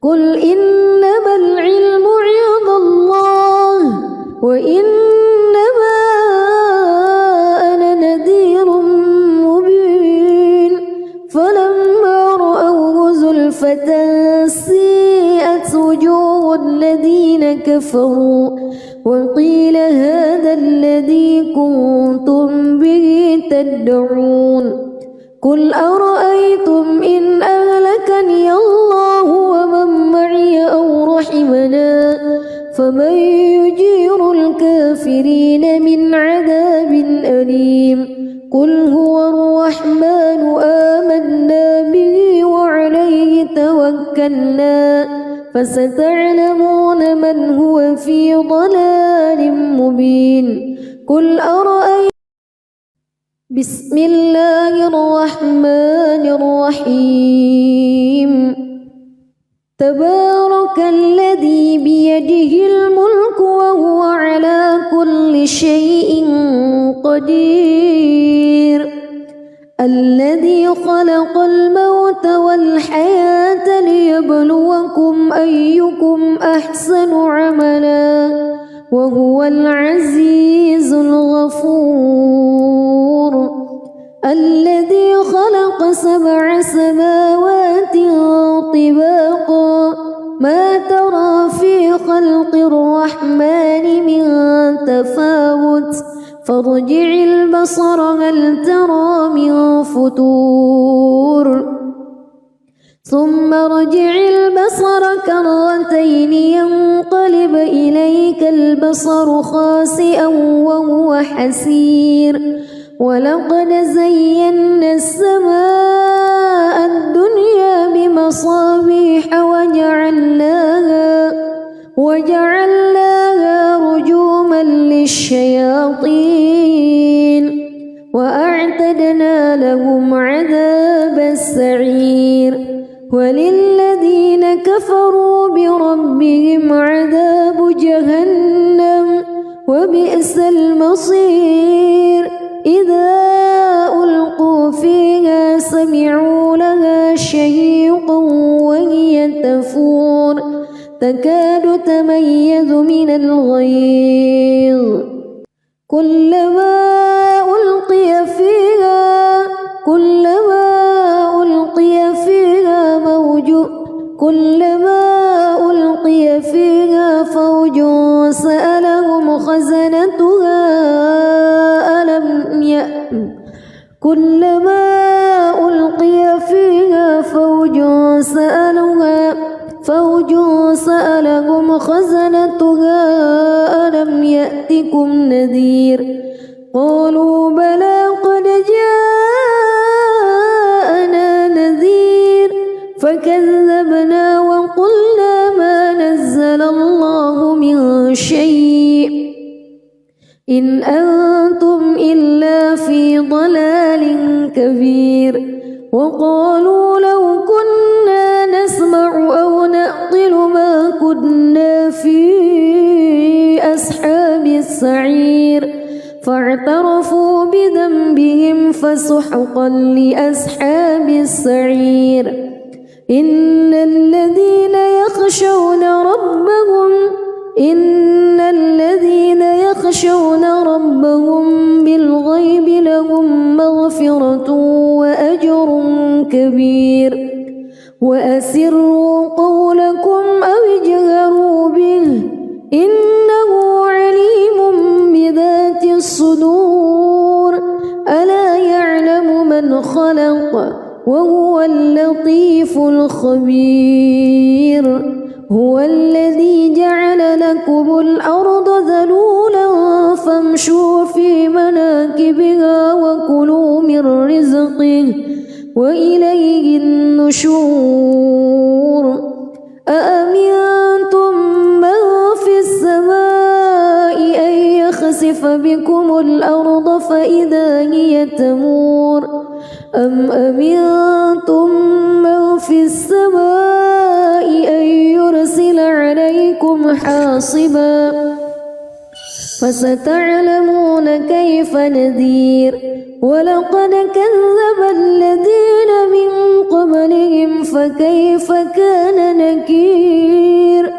قل إنما العلم عند الله وإنما أنا نذير مبين فلما رأوه زلفة سيئت وجوه الذين كفروا وقيل هذا الذي كنتم به تدعون قل أرأيتم إن أهلكني الله ومن معي أو رحمنا فمن يجير الكافرين من عذاب أليم قل هو الرحمن آمنا به وعليه توكلنا فستعلمون من هو في ضلال مبين قل أرأيتم بسم الله الرحمن الرحيم تبارك الذي بيده الملك وهو على كل شيء قدير الذي خلق الموت والحياة ليبلوكم أيكم أحسن عملا وهو العزيز الغفور الذي خلق 7 سماوات طباقا ما ترى في خلق الرحمن من تفاوت فارجع البصر هل ترى من فطور ثم ارجع البصر كرتين ينقلب إليك البصر خاسئا وهو حسير ولقد زينا السماء الدنيا بمصابيح وجعلناها رجوما للشياطين وأعتدنا لهم عذاب السعير وللذين كفروا بربهم عذاب جهنم وبئس المصير إذا ألقوا فيها سمعوا لها شهيقا وهي تفور تكاد تميز من الغيظ كلما ألقي فيها فوج سألهم خزنتها كلما ألقي فيها فوج سألهم خزنتها ألم يأتكم نذير قالوا بلى قد جاءنا نذير فكذبنا وقلنا ما نزل الله من شيء إن أنتم إلا في ضلال كبير وقالوا لو كنا نسمع أو نعقل ما كنا في أصحاب السعير فاعترفوا بذنبهم فسحقا لأصحاب السعير إن الذين يخشون ربهم بالغيب لهم مغفرة وأجر كبير وأسروا قولكم أو اجهروا به إنه عليم بذات الصدور ألا يعلم من خلق وهو اللطيف الخبير هو الذي جعل لكم الأرض ذلولا فامشوا في مناكبها وكلوا من رزقه وإليه النشور أأمنتم من في السماء أن يخسف بكم الأرض فإذا هي تمور أم أمنتم من في السماء أن يرسل عليكم حاصبا فستعلمون كيف نذير ولقد كذب الذين من قبلهم فكيف كان نكير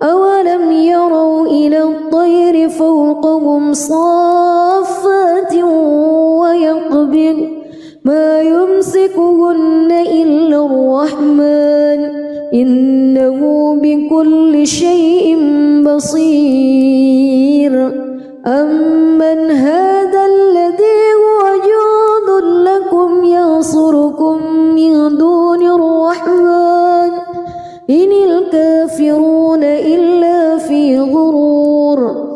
أولم يروا إلى الطير فوقهم صافات ويقبض ما يمسكهن إلا الرحمن إنه بكل شيء بصير أمن هذا الذي هو جند لكم ينصركم من دون الرحمن إن الكافرون إلا في غرور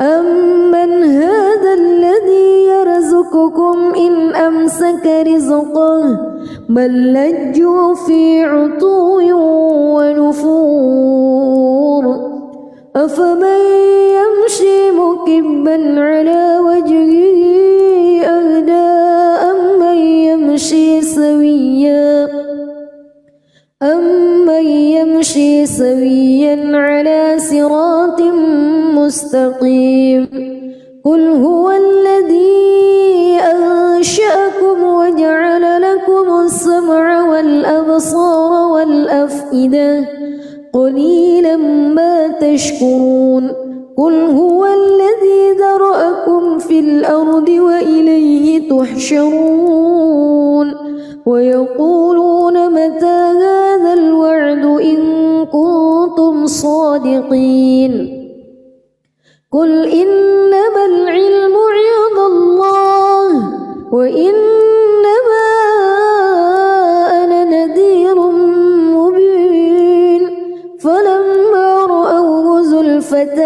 أمن هذا الذي يرزقكم إن أمسك رزقه بل لجوا في عتو ونفور أفمن يمشي مكبا على وجهه أهدى أمن يمشي سويا على صراط مستقيم قل هو الذي أنشأكم وجعل لكم السمع والأبصار والأفئدة قليلا ما تشكرون قل هو الذي ذرأكم في الأرض وإليه تحشرون ويقولون متى هذا الوعد إن كنتم صادقين قل إنما العلم عند الله وإنما أنا نذير مبين فلما رأوه زلفة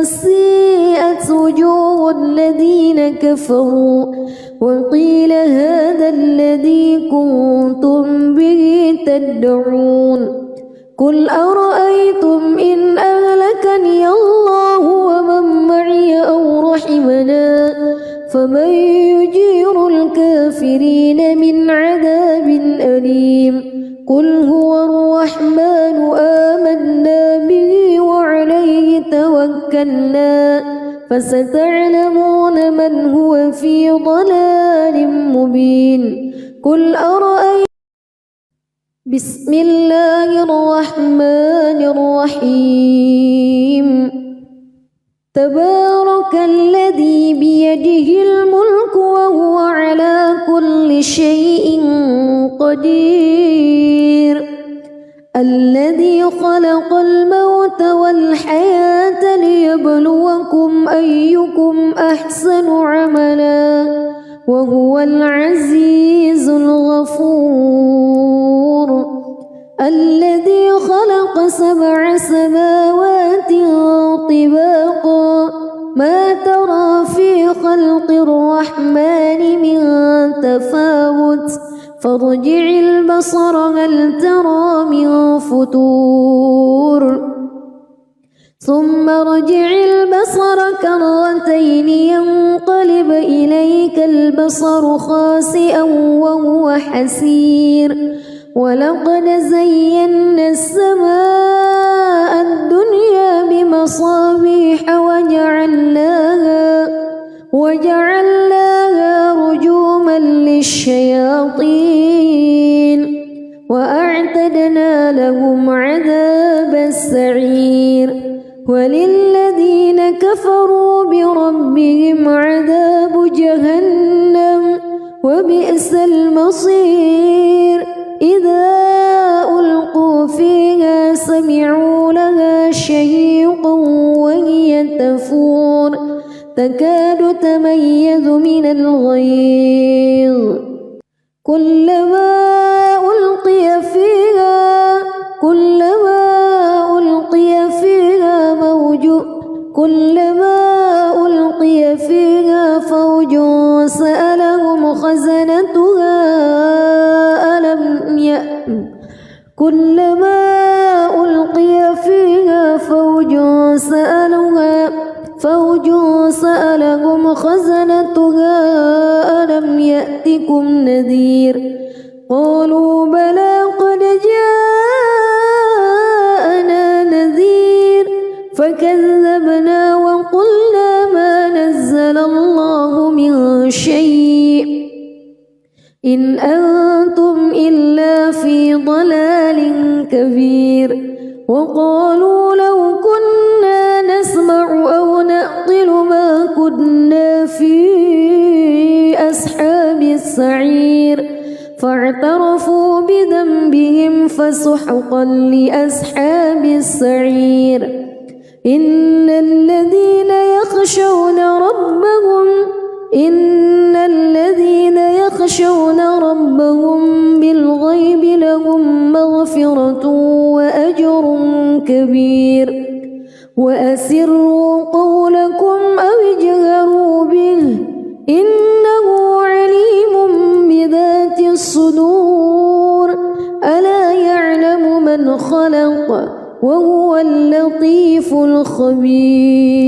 سيئت وجوه الذين كفروا وقيل هذا الذي كنتم به تدعون قل أرأيتم إن أهلكني الله ومن معي أو رحمنا فمن يجير الكافرين من عذاب أليم قل هو الرحمن آمنا به وعليه توكلنا فستعلمون من هو في ضلال مبين قل أرأيتم بسم الله الرحمن الرحيم تبارك الذي بيده الملك وهو على كل شيء قدير الذي خلق الموت والحياة ليبلوكم أيكم أحسن عملا وهو العزيز الغفور الذي خلق 7 سماوات طباقا ما ترى في خلق الرحمن من تفاوت فارجع البصر هل ترى من فتور ثم ارجع البصر كرتين ينقلب إليك البصر خاسئا وهو حسير ولقد زينا السماء الدنيا بمصابيح وجعلناها رجوما للشياطين وأعتدنا لهم عذاب السعير وللذين كفروا بربهم عذاب جهنم وبئس المصير إذا ألقوا فيها سمعوا لها شهيقا وهي تفور تكاد تميز من الغيظ كلما ألقي فيها فوج سألهم خزنتها ألم يأتكم نذير قالوا بلى قد جاءنا نذير فكذبنا وقلنا ما نزل الله من شيء إن أنتم إلا في ضلال كبير وقالوا لو كنا نسمع أو نعقل ما كنا في أصحاب السعير فاعترفوا بذنبهم فسحقا لأصحاب السعير إن الذين يخشون ربهم بالغيب لهم مغفرة وأجر كبير وأسروا قولكم أو اجهروا به إنه عليم بذات الصدور ألا يعلم من خلق وهو اللطيف الخبير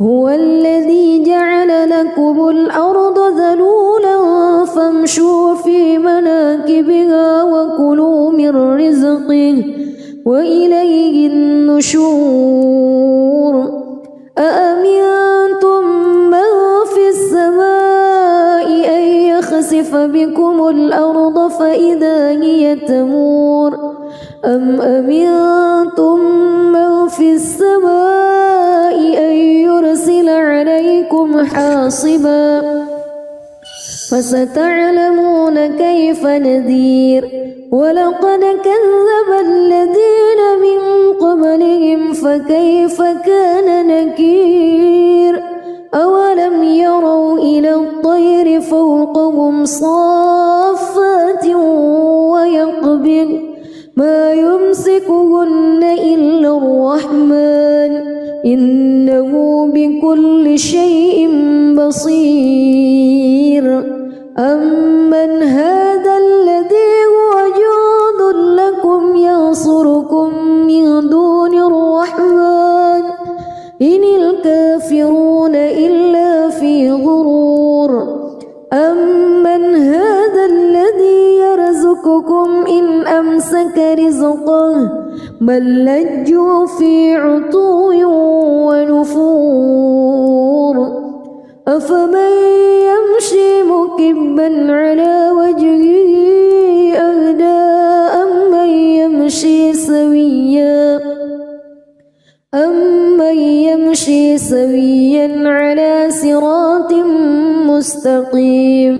هو الذي جعل لكم الأرض ذلولا فامشوا في مناكبها وكلوا من رزقه وإليه النشور أأمنتم من في السماء أن يخسف بكم الأرض فإذا هي تمور أم أمنتم من في السماء أن يرسل عليكم حاصبا فستعلمون كيف نذير ولقد كذب الذين من قبلهم فكيف كان نكير أولم يروا إلى الطير فوقهم صافات ويقبض ما يمسكهن إلا الرحمن إنه بكل شيء بصير أمن هذا الذي هو جند لكم ينصركم من دون الرحمن إن الكافرون إلا في غرور أمن هذا الذي يرزقكم إن أمسك رزقه بل لجوا في عتو ونفور أفمن يمشي مكبا على وجهه أهدى أمن يمشي سويا على صراط مستقيم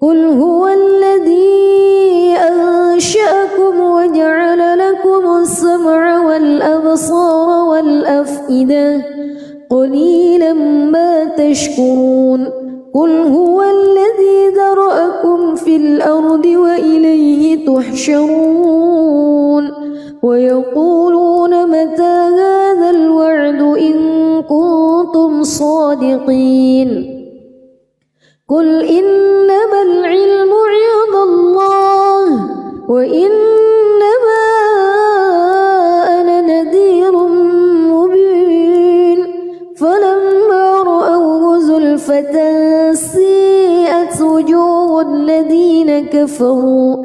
قل هو الذي أنشأكم وجعل لكم السمع والأبصار والأفئدة قليلا ما تشكرون قل هو الذي ذرأكم في الأرض وإليه تحشرون ويقولون متى هذا الوعد إن كنتم صادقين قل إنما العلم عند الله وإنما أنا نذير مبين فلما رأوه زلفة سيئت وجوه الذين كفروا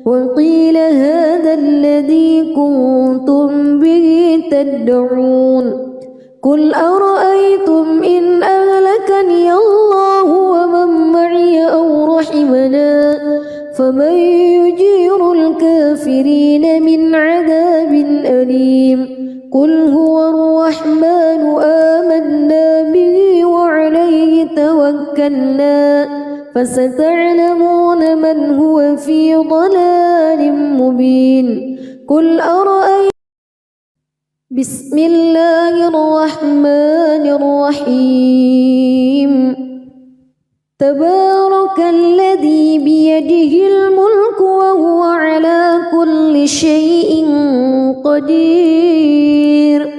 وقيل هذا الذي كنتم به تدعون قل أرأيتم إن أهلكني يدخلني الله ومن معي أو رحمنا فمن يجير الكافرين من عذاب أليم قل هو الرحمن آمنا به وعليه توكلنا فستعلمون من هو في ضلال مبين قل أرأيتم بسم الله الرحمن الرحيم تبارك الذي بيده الملك وهو على كل شيء قدير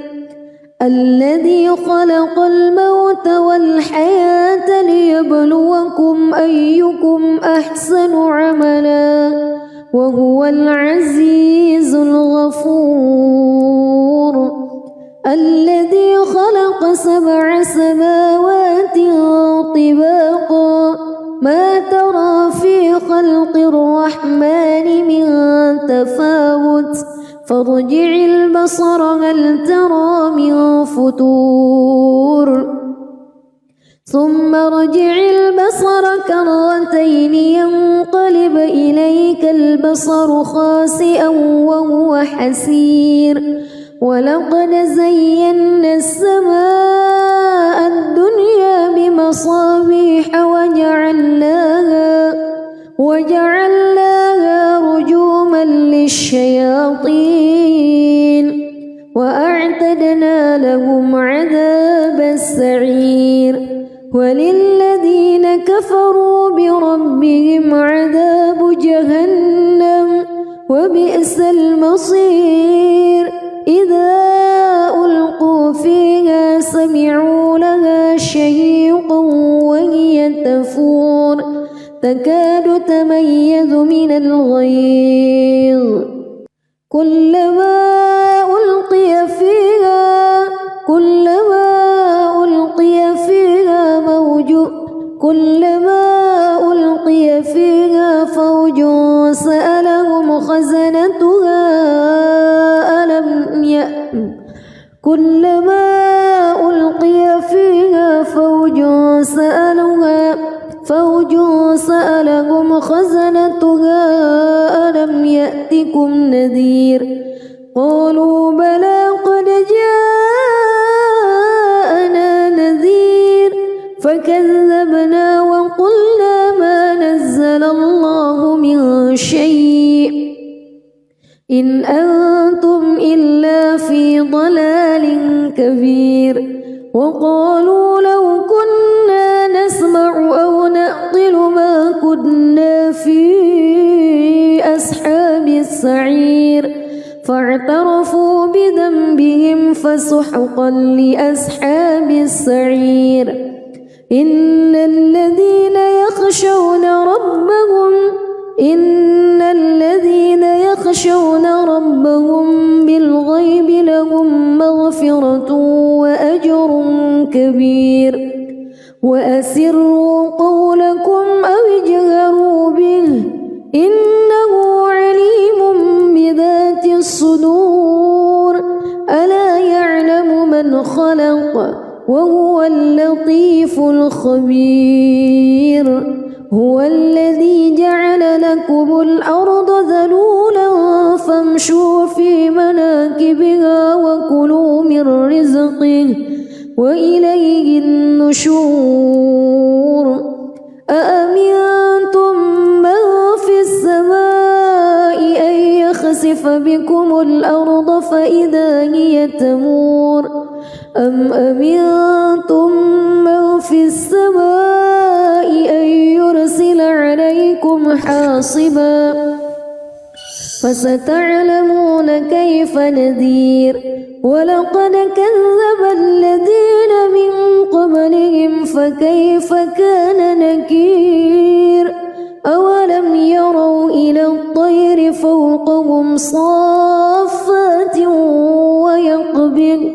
الذي خلق الموت والحياة ليبلوكم أيكم أحسن عملا وهو العزيز الغفور الذي خلق 7 سماوات طباقا ما ترى في خلق الرحمن من تفاوت فارجع البصر هل ترى من فتور ثم ارجع البصر كرتين ينقلب إليك البصر خاسئا وهو حسير ولقد زينا السماء الدنيا بمصابيح وجعلناها رجوما للشياطين وأعتدنا لهم عذاب السعير وللذين كفروا بربهم عذاب جهنم وبئس المصير إذا ألقوا فيها سمعوا لها شهيقا وهي تفور تكاد تميز من الغيظ كلما ألقي فيها فوج سألهم خزنتها ألم يأتكم نذير قالوا بلى قد جاءنا نذير فكذبنا وقلنا ما نزل الله من شيء إن أنتم إلا في ضلال كبير وقالوا لو كنا نسمع أو نعقل ما كنا في أصحاب السعير فاعترفوا بذنبهم فسحقا لأصحاب السعير إن الذين يخشون ربهم بالغيب لهم مغفرة وأجر كبير وأسروا قولكم أو اجهروا به إنه عليم بذات الصدور ألا يعلم من خلق وهو اللطيف الخبير هو الذي جعل لكم الأرض ذلولا فامشوا في مناكبها وكلوا من رزقه وإليه النشور أأمنتم من في السماء أن يخسف بكم الأرض فإذا هي تمور أم أمنتم من في السماء أن يرسل عليكم حاصبا فستعلمون كيف نذير ولقد كذب الذين من قبلهم فكيف كان نكير أولم يروا إلى الطير فوقهم صافات ويقبض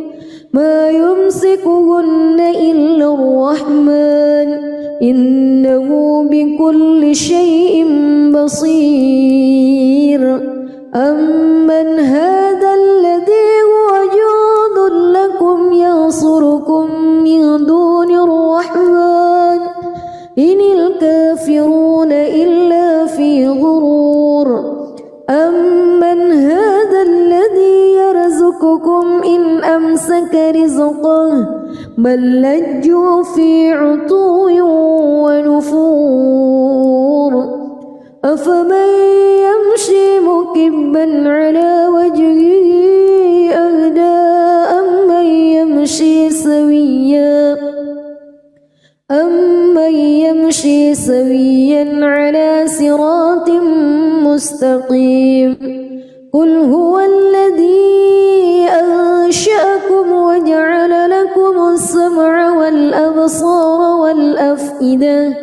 ما يمسكهن إلا الرحمن إنه بكل شيء بصير أمن هذا الذي هو جند لكم ينصركم من دون الرحمن الكافرون إلا في غرور أمن هذا الذي يرزقكم إن أمسك رزقه بل لجوا في عتو ونفور أفمن يمشي مكبا على وجهه أهدى أمن يمشي سويا على صراط مستقيم قل هو الذي أنشأكم وجعل لكم السمع والأبصار والأفئدة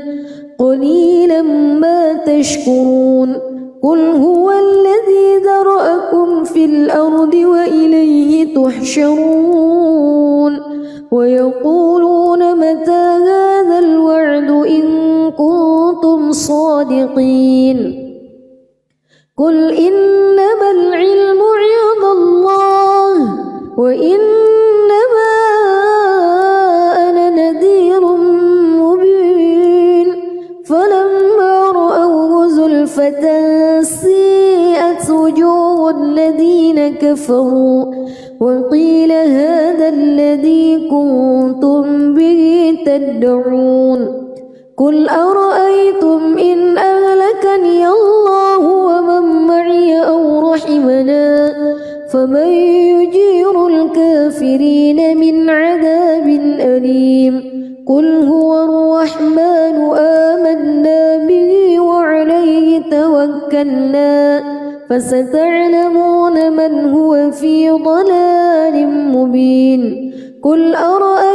قليلا ما تشكرون قل هو الذي ذرأكم في الأرض وإليه تحشرون ويقولون متى هذا الوعد إن كنتم صادقين قل إنما العلم عند الله وإنما أنا نذير مبين فلما رأوه زلفة سيئت وجوه الذين كفروا وقيل هذا الذي كنتم به تدعون قل أرأيتم إن أهلكني الله ومن معي أو رحمنا فمن يجير الكافرين من عذاب أليم قل هو الرحمن آمنا به وعليه توكلنا فستعلمون من هو في ضلال مبين قل أرأيتم